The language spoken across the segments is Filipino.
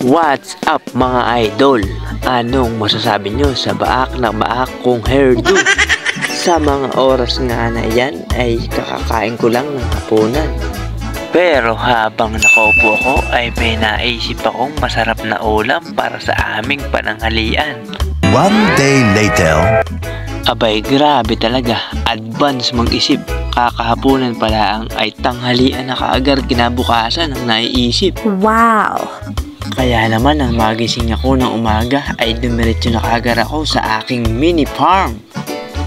What's up mga idol? Anong masasabi nyo sa baak na baak kong hairdo? Sa mga oras nga na yan ay kakakain ko lang ng hapunan. Pero habang nakaupo ako ay may naisip akong masarap na ulam para sa aming pananghalian. One day later. Abay grabe talaga, advance mag-isip. Kakahapunan pala ang ay tanghalian na kaagad kinabukasan ang naiisip. Wow! Kaya naman nang magising ako ng umaga ay dumiretso na kaagad ako sa aking mini farm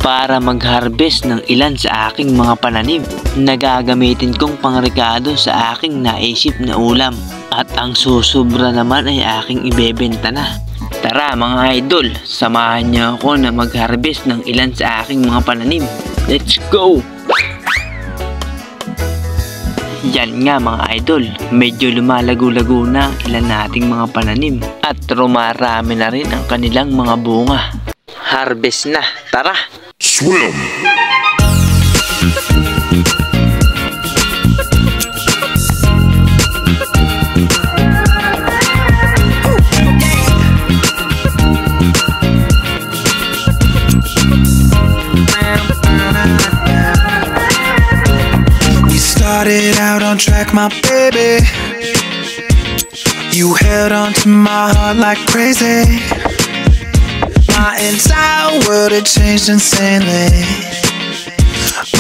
para mag-harvest ng ilan sa aking mga pananim na gagamitin kong pangrekado sa aking naisip na ulam. At ang susubra naman ay aking ibebenta na. Tara mga idol, samahan niyo ako na mag-harvest ng ilan sa aking mga pananim. Let's go! Yan nga mga idol, medyo lumalago-lago na ilan nating mga pananim at rumarami na rin ang kanilang mga bunga. Harvest na, tara! Swim! Started out on track, my baby. You held on to my heart like crazy. My entire world had changed insanely.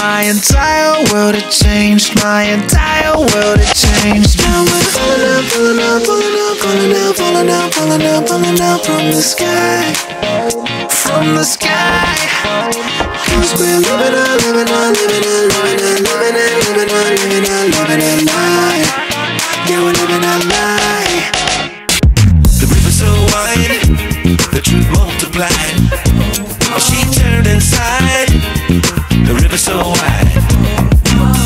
My entire world had changed. My entire world had changed. Now we're falling out, falling out, falling out, falling out, falling out, falling out, falling out from the sky, from the sky. 'Cause we're living our, living our, living our, living our, living our, living our, living our, living our life. Yeah, we're living our life. The river's so wide, the truth multiplied. She turned inside. The river's so wide,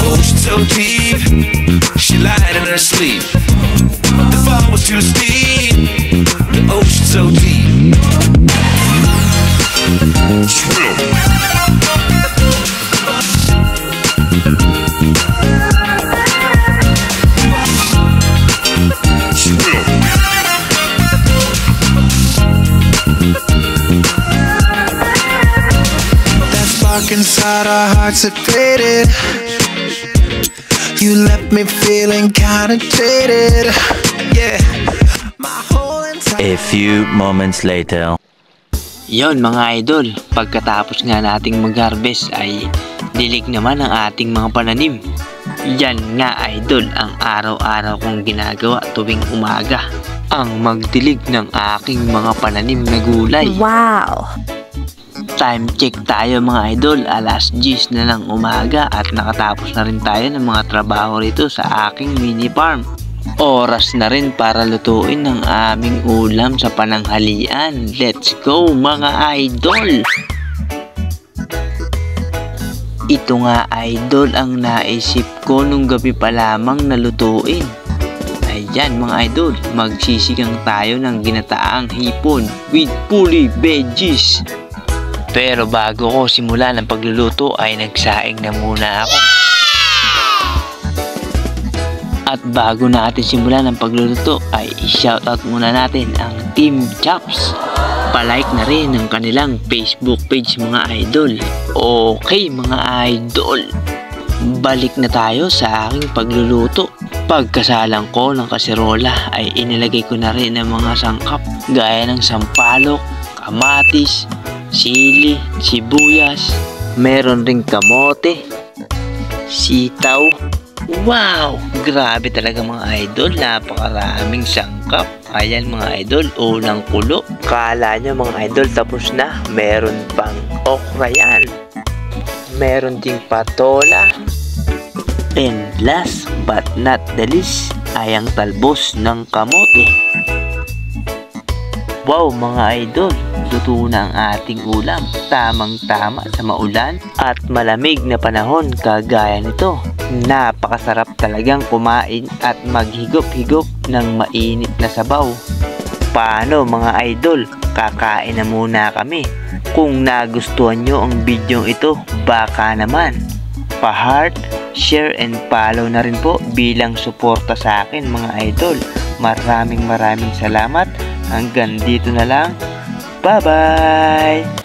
ocean so deep. She lied in her sleep. The fall was too steep. The ocean so deep. Swim. Inside our hearts it faded. You left me feeling kinda jaded. Yeah. My whole entire... A few moments later. Yon mga idol, pagkatapos nga nating mag-harvest ay dilig naman ang ating mga pananim. Yan nga idol ang araw-araw kong ginagawa tuwing umaga. Ang magdilig ng aking mga pananim na gulay. Wow! Time check tayo mga idol, alas 10 na lang umaga at nakatapos na rin tayo ng mga trabaho rito sa aking mini farm. Oras na rin para lutuin ng aming ulam sa pananghalian. Let's go mga idol! Ito nga idol ang naisip ko nung gabi pa lamang na lutuin. Ayan mga idol, magsisigang tayo ng ginataang hipon with fully veggies. Pero bago ko simulan ng pagluluto ay nagsaing na muna ako. At bago natin simulan ng pagluluto ay i-shoutout muna natin ang Team Chops. Palike na rin ang kanilang Facebook page mga idol. Okay mga idol, balik na tayo sa aking pagluluto. Pagkasalang ko ng kaserola ay inilagay ko na rin ang mga sangkap gaya ng sampalok, kamatis, sili, sibuyas, meron ring kamote, sitaw. Wow! Grabe talaga mga idol, napakaraming sangkap. Ayan mga idol, unang kulo. Kala nyo mga idol tapos na, meron pang okra yan. Meron ding patola. And last but not the least ay ang talbos ng kamote. Wow mga idol, luto na ang ating ulam. Tamang-tama sa maulan at malamig na panahon kagaya nito. Napakasarap talagang kumain at maghigop-higop ng mainit na sabaw. Paano mga idol? Kakain na muna kami. Kung nagustuhan nyo ang video ito, baka naman pa-heart, share and follow na rin po bilang suporta sa akin mga idol. maraming salamat. Hanggang dito na lang. Bye-bye!